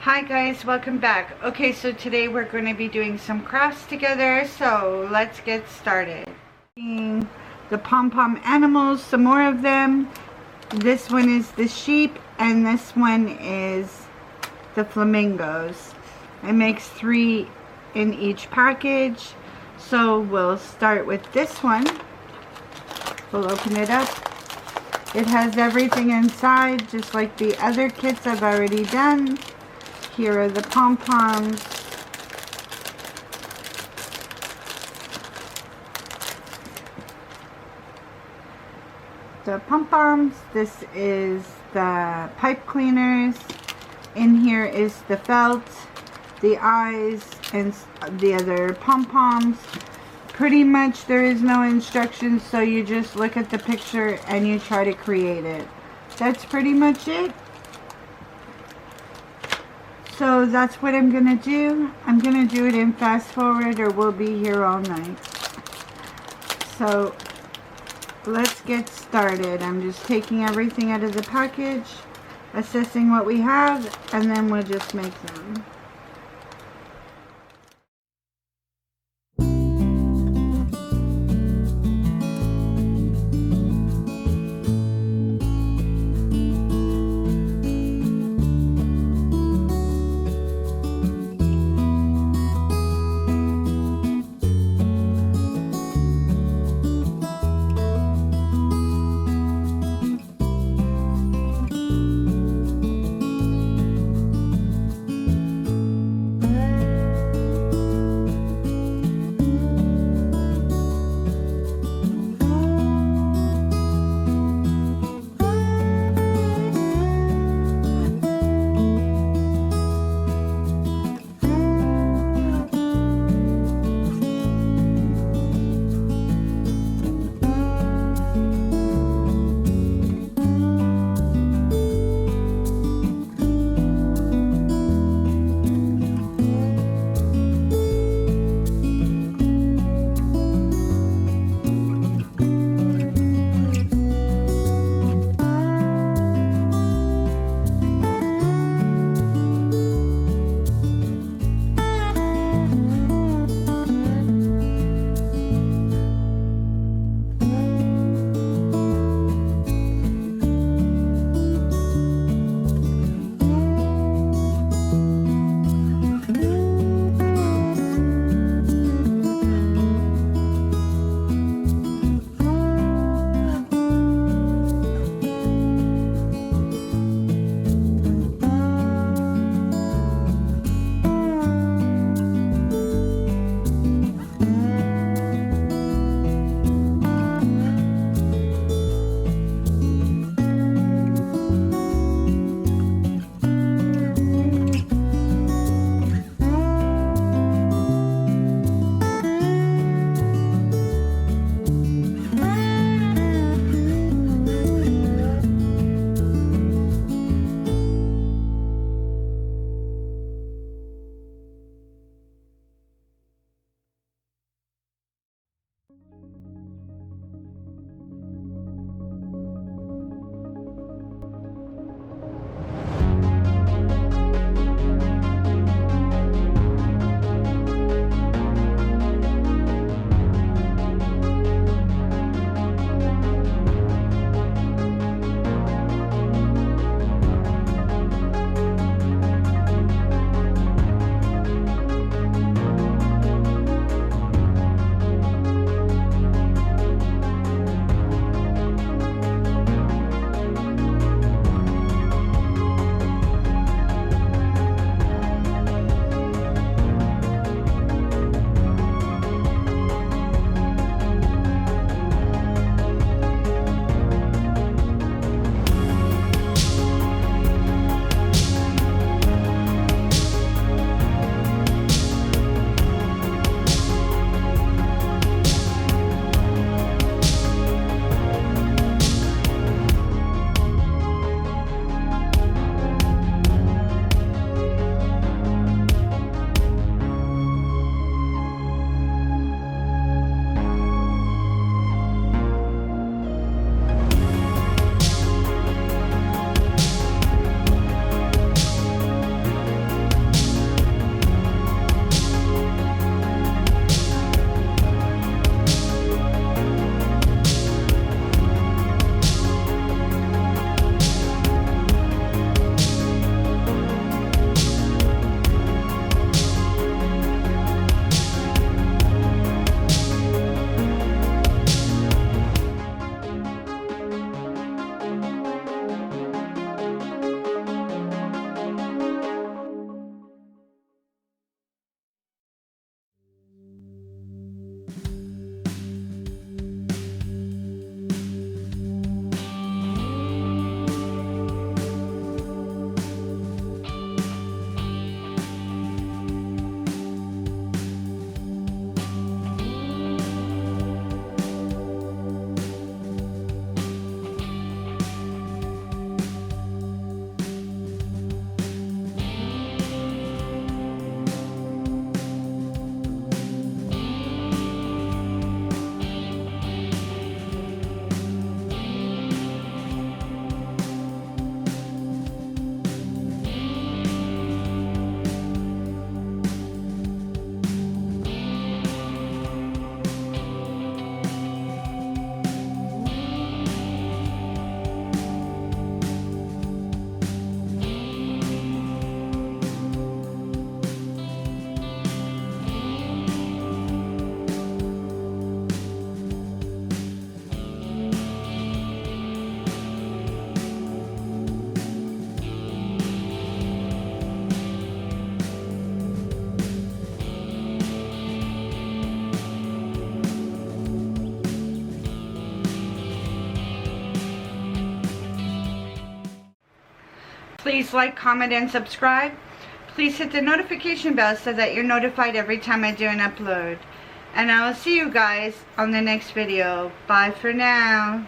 Hi guys, welcome back. Okay, so today we're going to be doing some crafts together, so let's get started. The pom-pom animals, some more of them. This one is the sheep and this one is the flamingos. It makes 3 in each package. So we'll start with this one. We'll open it up. It has everything inside, just like the other kits I've already done. Here are the pom-poms. The pom-poms. This is the pipe cleaners. In here is the felt, the eyes, and the other pom-poms. Pretty much there is no instructions, so you just look at the picture and you try to create it. That's pretty much it. So that's what I'm going to do. I'm going to do it in fast forward or we'll be here all night. So let's get started. I'm just taking everything out of the package, assessing what we have, and then we'll just make them. Please like, comment, and subscribe. Please hit the notification bell so that you're notified every time I do an upload. And I will see you guys on the next video. Bye for now.